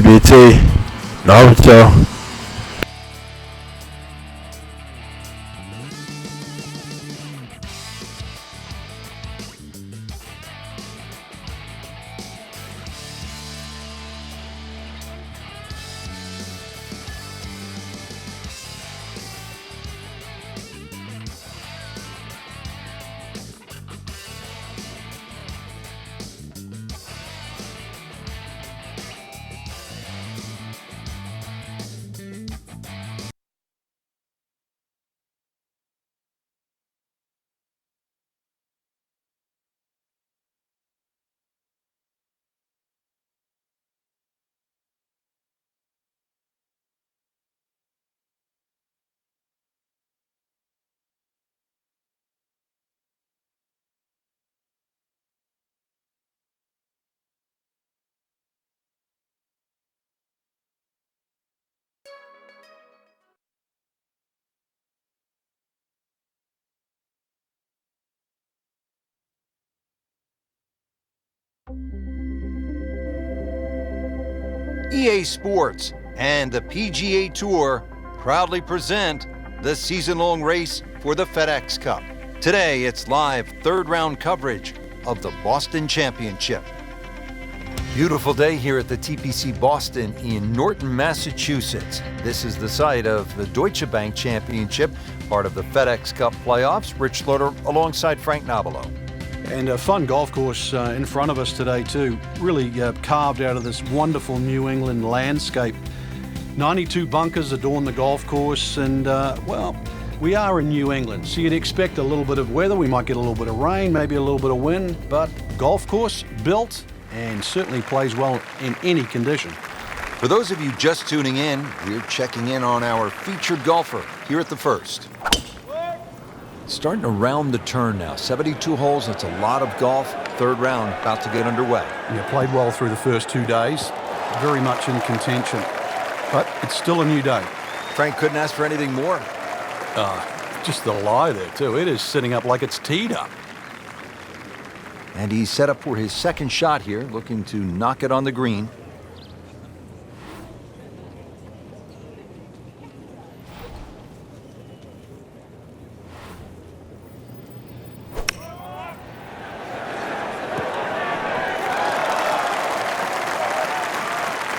TBT. 나오죠. EA Sports and the PGA Tour proudly present the season-long race for the FedEx Cup. Today, it's live third-round coverage of the Boston Championship. Beautiful day here at the TPC Boston in Norton, Massachusetts. This is the site of the Deutsche Bank Championship, part of the FedEx Cup playoffs. Rich Slaughter alongside Frank Nobilo. And a fun golf course in front of us today too, really carved out of this wonderful New England landscape. 92 bunkers adorn the golf course, and well, we are in New England, so you'd expect a little bit of weather. We might get a little bit of rain, maybe a little bit of wind, but golf course built and certainly plays well in any condition. For those of you just tuning in, we're checking in on our featured golfer here at the first. Starting to round the turn now. 72 holes, that's a lot of golf. Third round about to get underway. Yeah, played well through the first 2 days. Very much in contention. But it's still a new day. Frank couldn't ask for anything more. Just the lie there too. It is sitting up like it's teed up. And he's set up for his second shot here, looking to knock it on the green.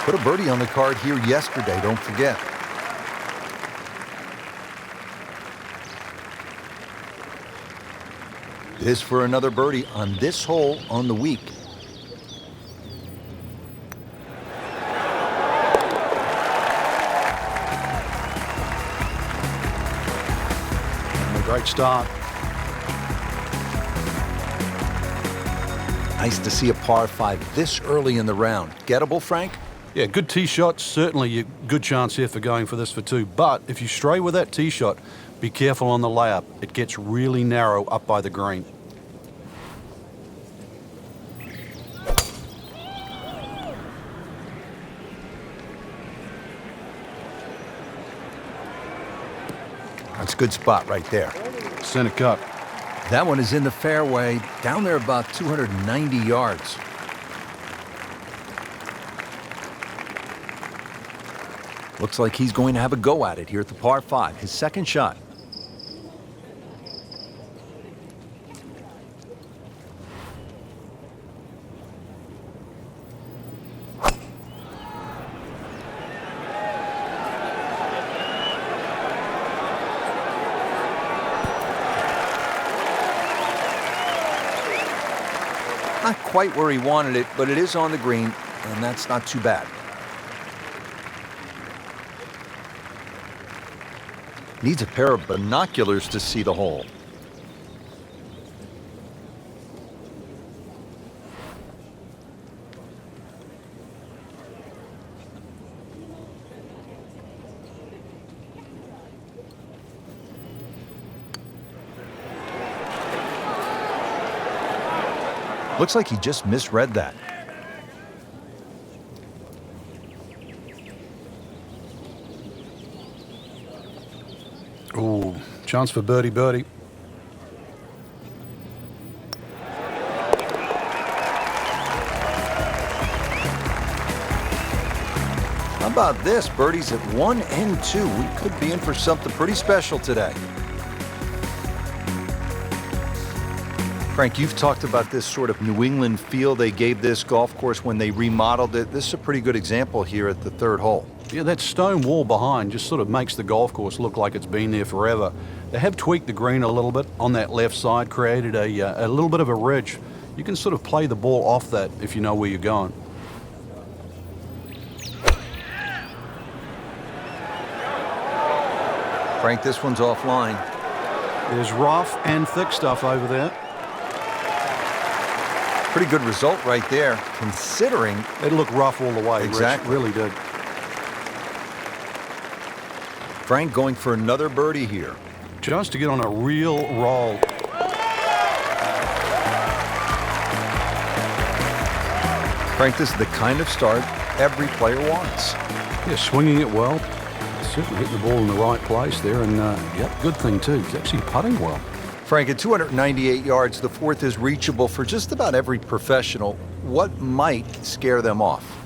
Put a birdie on the card here yesterday, don't forget. This for another birdie on this hole on the week. And a great start. Nice to see a par 5 this early in the round. Gettable, Frank? Yeah, good tee shot. Certainly a good chance here for going for this for two. But if you stray with that tee shot, be careful on the layup. It gets really narrow up by the green. That's a good spot right there. Center cut. That one is in the fairway, down there about 290 yards. Looks like he's going to have a go at it here at the par 5, his second shot. Not quite where he wanted it, but it is on the green, and that's not too bad. Needs a pair of binoculars to see the hole. Looks like he just misread that. Ooh, chance for birdie. about this? Birdies at 1 and 2. We could be in for something pretty special today. Frank, you've talked about this sort of New England feel they gave this golf course when they remodeled it. This is a pretty good example here at the third hole. Yeah, that stone wall behind just sort of makes the golf course look like it's been there forever. They have tweaked the green a little bit on that left side, created a little bit of a ridge. You can sort of play the ball off that if you know where you're going. Frank, this one's offline. There's rough and thick stuff over there. Pretty good result right there, considering It looked rough all the way. Exactly. Rich, really did. Frank going for another birdie here. Just to get on a real roll. Frank, this is the kind of start every player wants. Yeah, swinging it well. Certainly hitting the ball in the right place there. And, good thing, too. He's actually putting well. Frank, at 298 yards, the fourth is reachable for just about every professional. What might scare them off?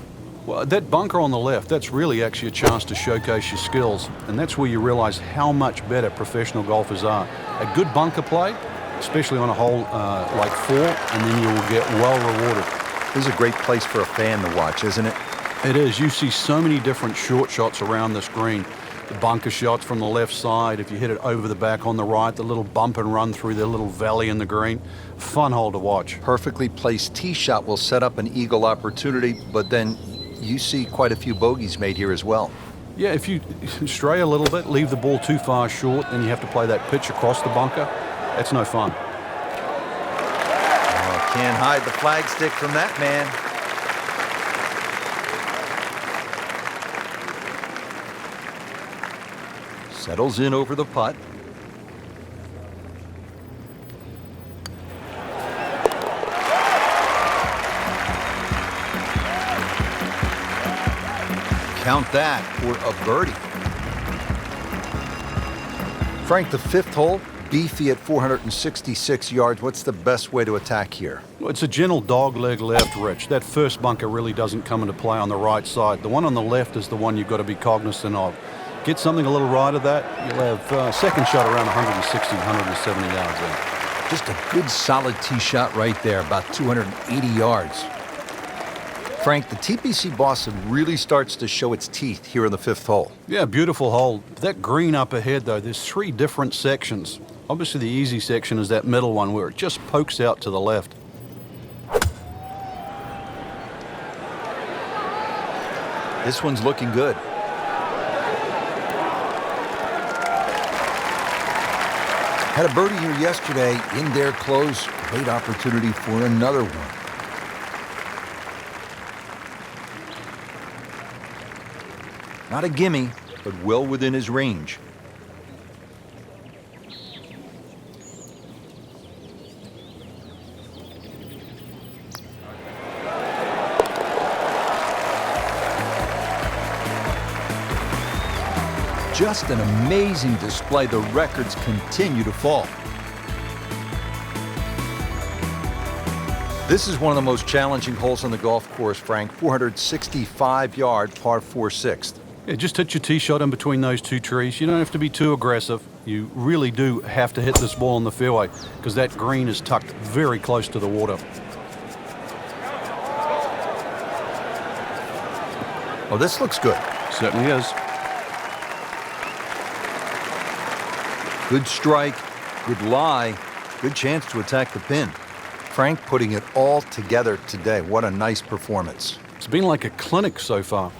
Well, that bunker on the left, that's really actually a chance to showcase your skills. And that's where you realize how much better professional golfers are. A good bunker play, especially on a hole like 4, and then you will get well rewarded. This is a great place for a fan to watch, isn't it? It is. You see so many different short shots around this green. The bunker shots from the left side, if you hit it over the back on the right, the little bump and run through the little valley in the green. Fun hole to watch. Perfectly placed tee shot will set up an eagle opportunity, but then you see quite a few bogeys made here as well. Yeah, if you stray a little bit, leave the ball too far short, then you have to play that pitch across the bunker. That's no fun. Oh, can't hide the flagstick from that man. Settles in over the putt. Count that for a birdie. Frank, the fifth hole, beefy at 466 yards. What's the best way to attack here? Well, it's a gentle dog leg left, Rich. That first bunker really doesn't come into play on the right side. The one on the left is the one you've got to be cognizant of. Get something a little right of that, you'll have second shot around 160, 170 yards in. Just a good solid tee shot right there, about 280 yards. Frank, the TPC Boston really starts to show its teeth here in the fifth hole. Yeah, beautiful hole. That green up ahead, though, there's 3 different sections. Obviously, the easy section is that middle one where it just pokes out to the left. This one's looking good. Had a birdie here yesterday in their close. Great opportunity for another one. Not a gimme, but well within his range. Just an amazing display. The records continue to fall. This is one of the most challenging holes on the golf course, Frank. 465-yard par 4/6. Yeah, just hit your tee shot in between those 2 trees. You don't have to be too aggressive. You really do have to hit this ball in the fairway because that green is tucked very close to the water. Oh, this looks good. Certainly is. Good strike, good lie, good chance to attack the pin. Frank putting it all together today. What a nice performance. It's been like a clinic so far.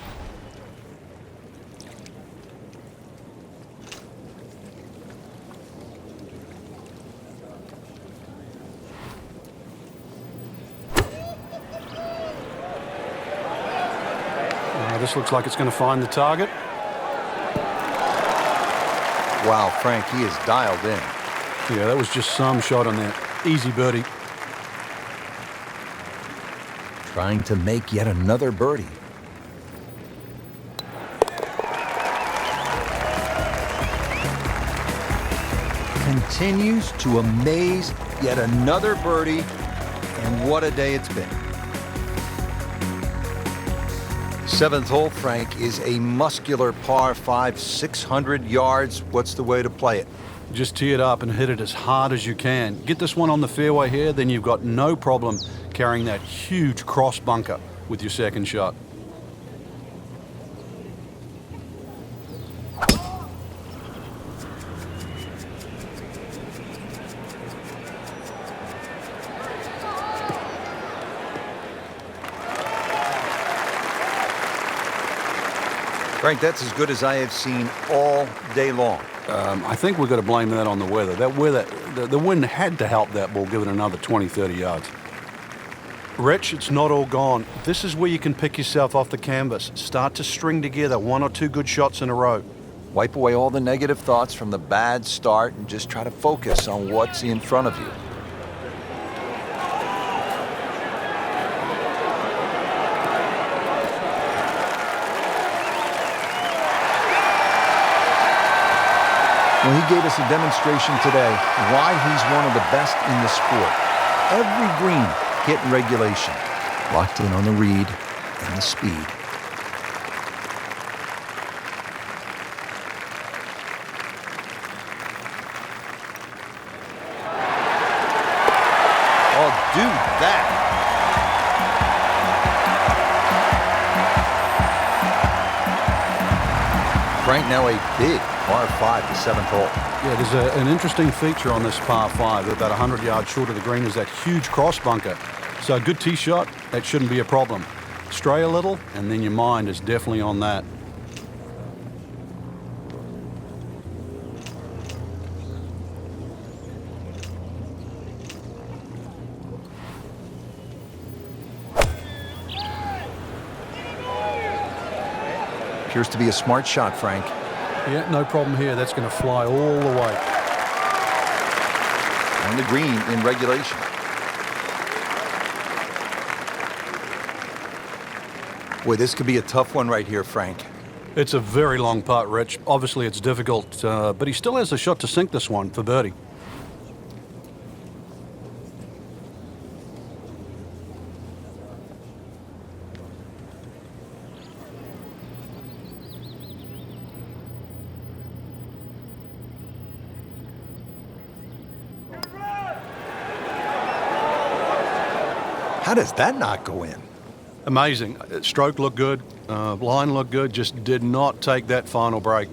This looks like it's going to find the target. Wow, Frank, he is dialed in. Yeah, that was just some shot on that. Easy birdie. Trying to make yet another birdie. Continues to amaze, yet another birdie, and what a day it's been. Seventh hole, Frank, is a muscular par 5, 600 yards. What's the way to play it? Just tee it up and hit it as hard as you can. Get this one on the fairway here, then you've got no problem carrying that huge cross bunker with your second shot. Frank, that's as good as I have seen all day long. I think we've got to blame that on the weather. The wind had to help that ball give it another 20, 30 yards. Rich, it's not all gone. This is where you can pick yourself off the canvas. Start to string together 1 or 2 good shots in a row. Wipe away all the negative thoughts from the bad start and just try to focus on what's in front of you. Well, he gave us a demonstration today why he's one of the best in the sport. Every green hit in regulation, locked in on the read and the speed. Oh, do that. Frank, now a big par 5, the 7th hole. Yeah, there's an interesting feature on this par 5. About 100 yards short of the green is that huge cross bunker. So a good tee shot, that shouldn't be a problem. Stray a little, and then your mind is definitely on that. Appears to be a smart shot, Frank. Yeah, no problem here. That's going to fly all the way. On the green in regulation. Boy, this could be a tough one right here, Frank. It's a very long putt, Rich. Obviously, it's difficult, but he still has a shot to sink this one for birdie. How does that not go in? Amazing. Stroke looked good, line looked good, just did not take that final break.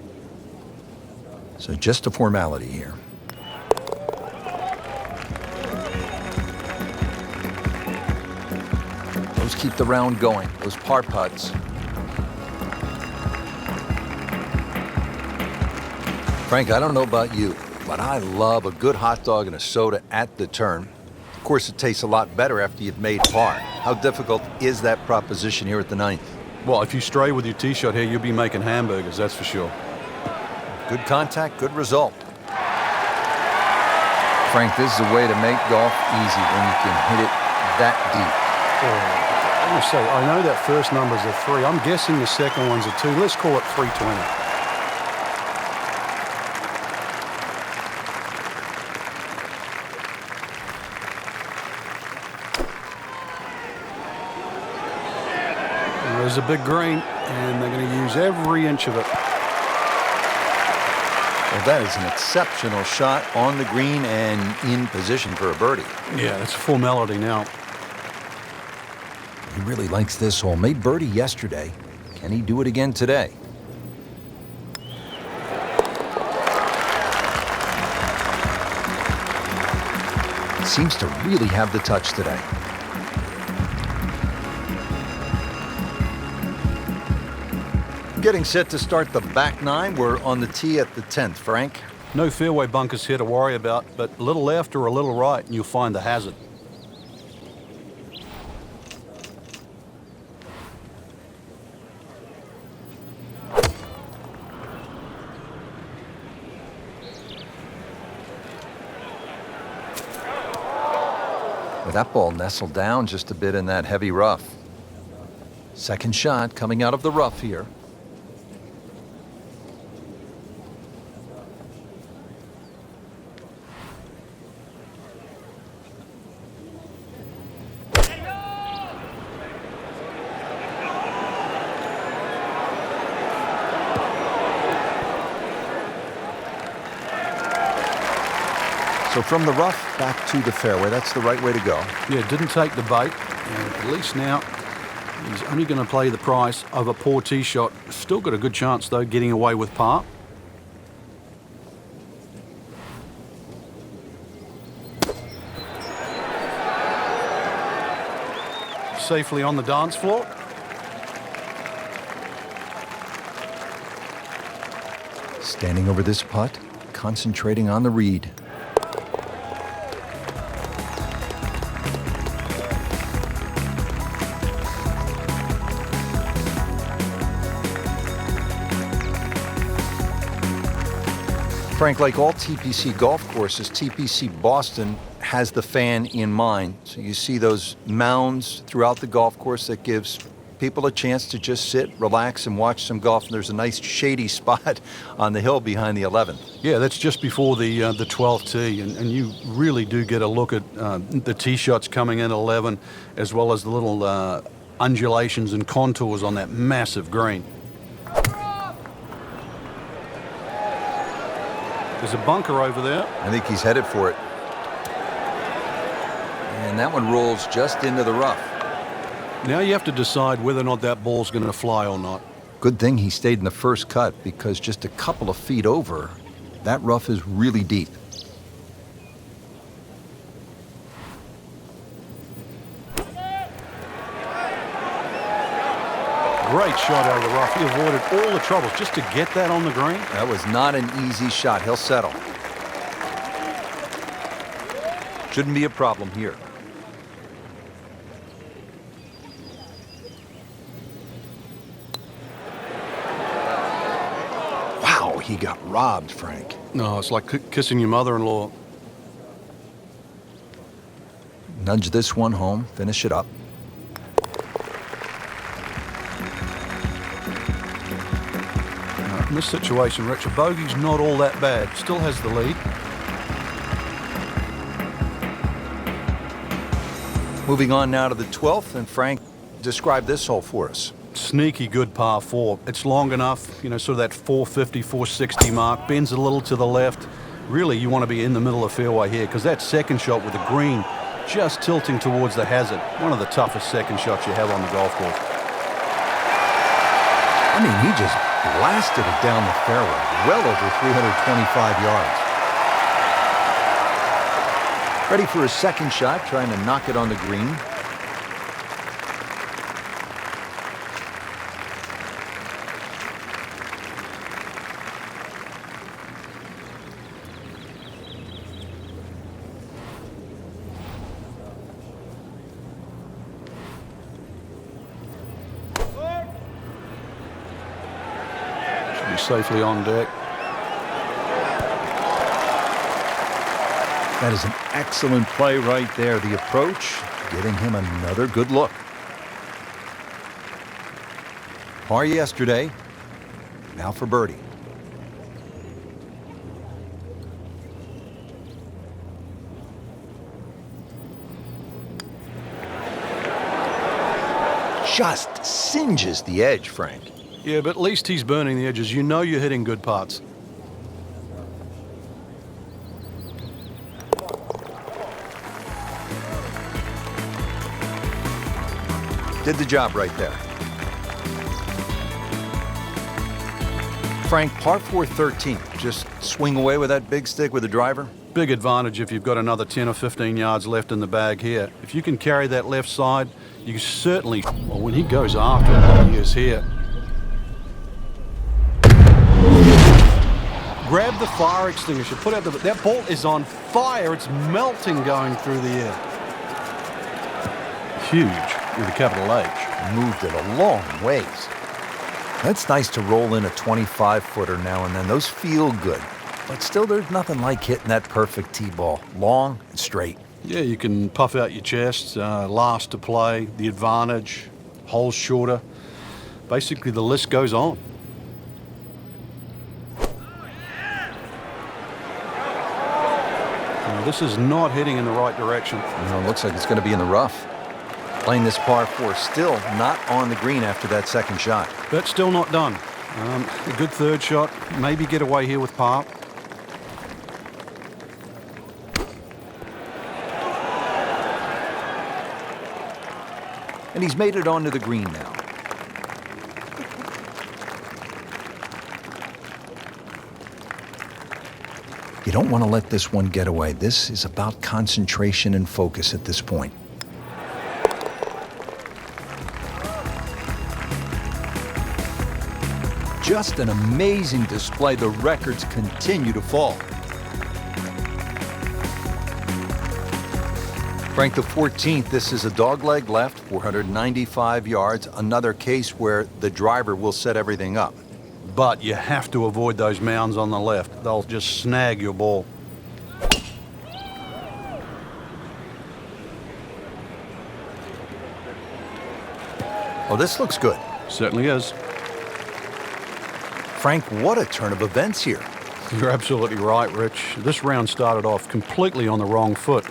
So just a formality here. Those keep the round going, those par putts. Frank, I don't know about you, but I love a good hot dog and a soda at the turn. Of course, it tastes a lot better after you've made par. How difficult is that proposition here at the 9th? Well, if you stray with your tee shot here, you'll be making hamburgers, that's for sure. Good contact, good result. Frank, this is a way to make golf easy when you can hit it that deep. I'm going to say, I know that first number's a 3. I'm guessing the second one's a 2. Let's call it 320. There's a big green, and they're going to use every inch of it. Well, that is an exceptional shot on the green and in position for a birdie. Yeah, it's a formality now. He really likes this hole. Made birdie yesterday. Can he do it again today? Seems to really have the touch today. Getting set to start the back 9. We're on the tee at the 10th, Frank. No fairway bunkers here to worry about, but a little left or a little right, and you'll find the hazard. Well, that ball nestled down just a bit in that heavy rough. Second shot coming out of the rough here. So from the rough back to the fairway, that's the right way to go. Yeah, didn't take the bait. And at least now he's only going to play the price of a poor tee shot. Still got a good chance, though, getting away with par. Safely on the dance floor. Standing over this putt, concentrating on the read. Frank, like all TPC golf courses, TPC Boston has the fan in mind. So you see those mounds throughout the golf course that gives people a chance to just sit, relax, and watch some golf. And there's a nice shady spot on the hill behind the 11th. Yeah, that's just before the 12th tee, and you really do get a look at the tee shots coming in 11, as well as the little undulations and contours on that massive green. There's a bunker over there. I think he's headed for it. And that one rolls just into the rough. Now you have to decide whether or not that ball's going to fly or not. Good thing he stayed in the first cut, because just a couple of feet over, that rough is really deep. Great shot out of the rough. He avoided all the troubles just to get that on the green. That was not an easy shot. He'll settle. Shouldn't be a problem here. Wow, he got robbed, Frank. No, it's like kissing your mother-in-law. Nudge this one home, finish it up. In this situation, Rich, a bogey's not all that bad. Still has the lead. Moving on now to the 12th, and Frank, describe this hole for us. Sneaky good par 4. It's long enough, you know, sort of that 450, 460 mark. Bends a little to the left. Really, you want to be in the middle of the fairway here, because that second shot with the green just tilting towards the hazard. One of the toughest second shots you have on the golf course. I mean, he just blasted it down the fairway, well over 325 yards. Ready for his second shot, trying to knock it on the green. Safely on deck. That is an excellent play right there. The approach, giving him another good look. Par yesterday, now for birdie. Just singes the edge, Frank. Yeah, but at least he's burning the edges. You know you're hitting good putts. Did the job right there. Frank, par 4 13. Just swing away with that big stick with the driver. Big advantage if you've got another 10 or 15 yards left in the bag here. If you can carry that left side, you certainly, well, when he goes after it, he is here. Grab the fire extinguisher, put out the, that ball is on fire. It's melting going through the air. Huge with a capital H. Moved it a long ways. That's nice to roll in a 25-footer now and then. Those feel good. But still, there's nothing like hitting that perfect tee ball. Long and straight. Yeah, you can puff out your chest, last to play, the advantage, holes shorter. Basically, the list goes on. This is not heading in the right direction. You know, it looks like it's going to be in the rough. Playing this par 4, still not on the green after that second shot. But still not done. A good third shot. Maybe get away here with par. And he's made it onto the green now. You don't want to let this one get away. This is about concentration and focus at this point. Just an amazing display. The records continue to fall. Frank, the 14th, this is a dogleg left, 495 yards. Another case where the driver will set everything up. But you have to avoid those mounds on the left. They'll just snag your ball. Oh, this looks good. Certainly is. Frank, what a turn of events here. You're absolutely right, Rich. This round started off completely on the wrong foot,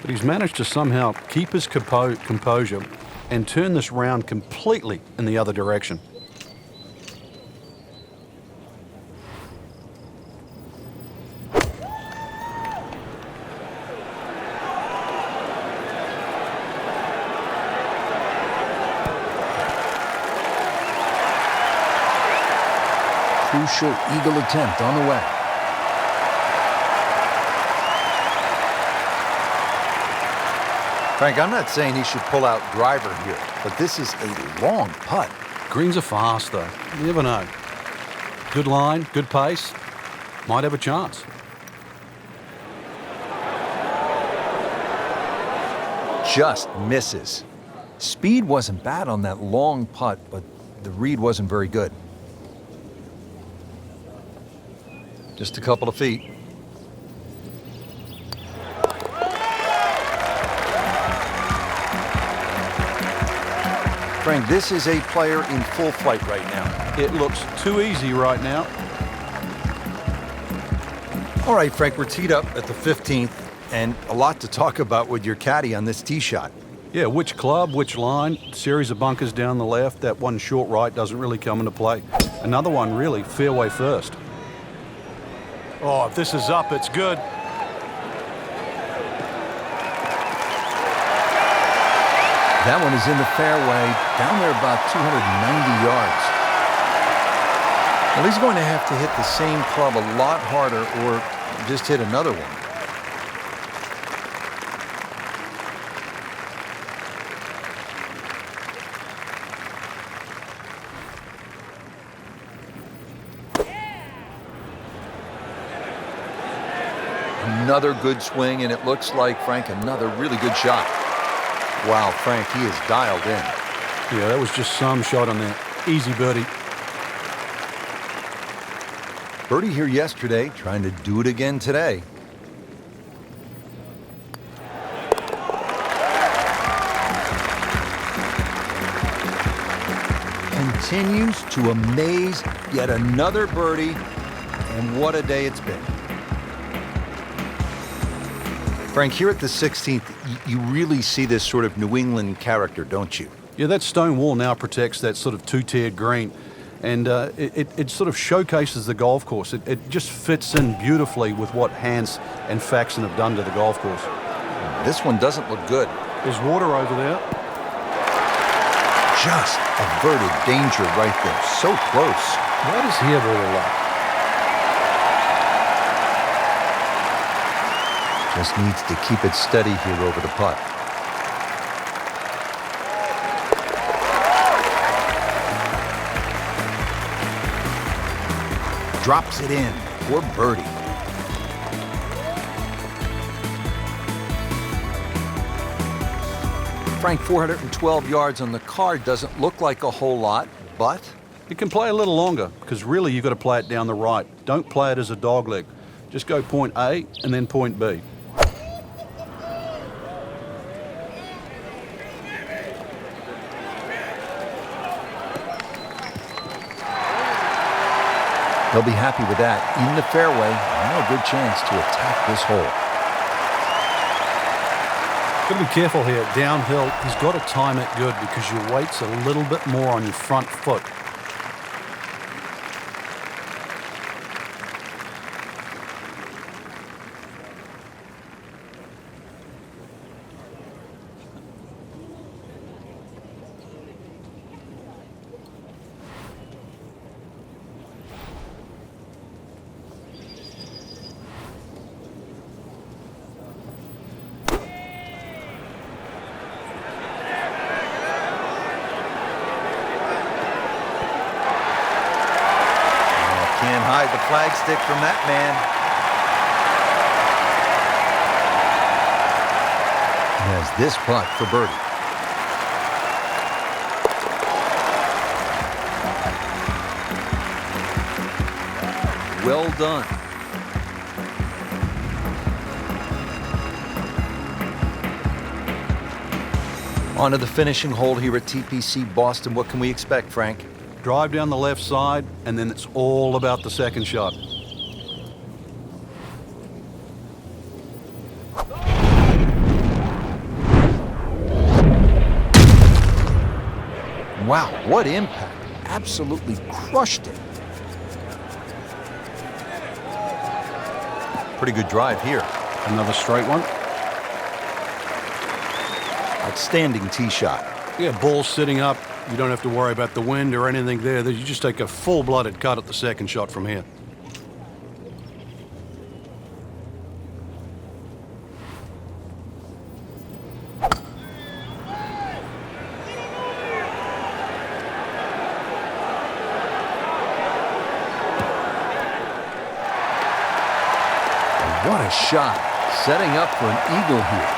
but he's managed to somehow keep his composure and turn this round completely in the other direction. Crucial eagle attempt on the way. Frank, I'm not saying he should pull out driver here, but this is a long putt. Greens are fast, though. You never know. Good line, good pace. Might have a chance. Just misses. Speed wasn't bad on that long putt, but the read wasn't very good. Just a couple of feet. Frank, this is a player in full flight right now. It looks too easy right now. All right, Frank, we're teed up at the 15th, and a lot to talk about with your caddy on this tee shot. Yeah, which club, which line, series of bunkers down the left. That one short right doesn't really come into play. Another one, really, fairway first. Oh, if this is up, it's good. That one is in the fairway, down there about 290 yards. Well, he's going to have to hit the same club a lot harder or just hit another one. Another good swing, and it looks like, Frank, another really good shot. Wow, Frank, he is dialed in. Yeah, that was just some shot on that. Easy birdie. Birdie here yesterday, trying to do it again today. Continues to amaze, yet another birdie, and what a day it's been. Frank, here at the 16th, you really see this sort of New England character, don't you? Yeah, that stone wall now protects that sort of two-tiered green, and it sort of showcases the golf course. It just fits in beautifully with what Hans and Faxon have done to the golf course. This one doesn't look good. There's water over there. Just averted danger right there. So close. Why does he have all the luck? Just needs to keep it steady here over the putt. Drops it in for birdie. Frank, 412 yards on the card doesn't look like a whole lot, but It can play a little longer because really you've got to play it down the right. Don't play it as a dog leg. Just go point A and then point B. They'll be happy with that. In the fairway, now a good chance to attack this hole. Got to be careful here. Downhill, he's got to time it good because your weight's a little bit more on your front foot. hide the flag stick from that man. He has this putt for birdie. Well done. On to the finishing hole here at TPC Boston. What can we expect, Frank? Drive down the left side, and then it's all about the second shot. Wow, what impact. Absolutely crushed it. Pretty good drive here. Another straight one. Outstanding tee shot. Yeah, ball sitting up. You don't have to worry about the wind or anything there. You just take a full-blooded cut at the second shot from here. What a shot. Setting up for an eagle here.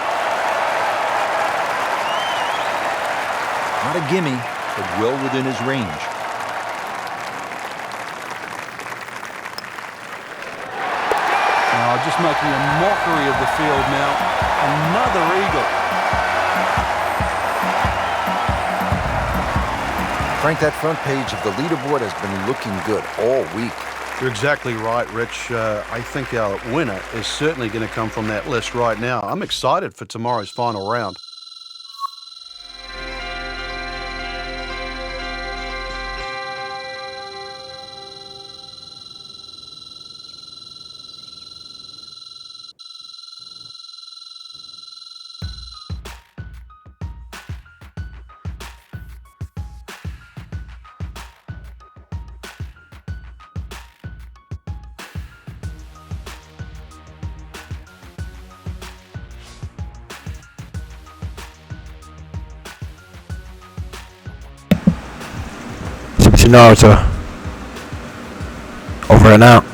Not a gimme, but well within his range. Just making a mockery of the field now. Another eagle. Frank, that front page of the leaderboard has been looking good all week. You're exactly right, Rich. I think our winner is certainly going to come from that list right now. I'm excited for tomorrow's final round. Cincinnati. Over and out.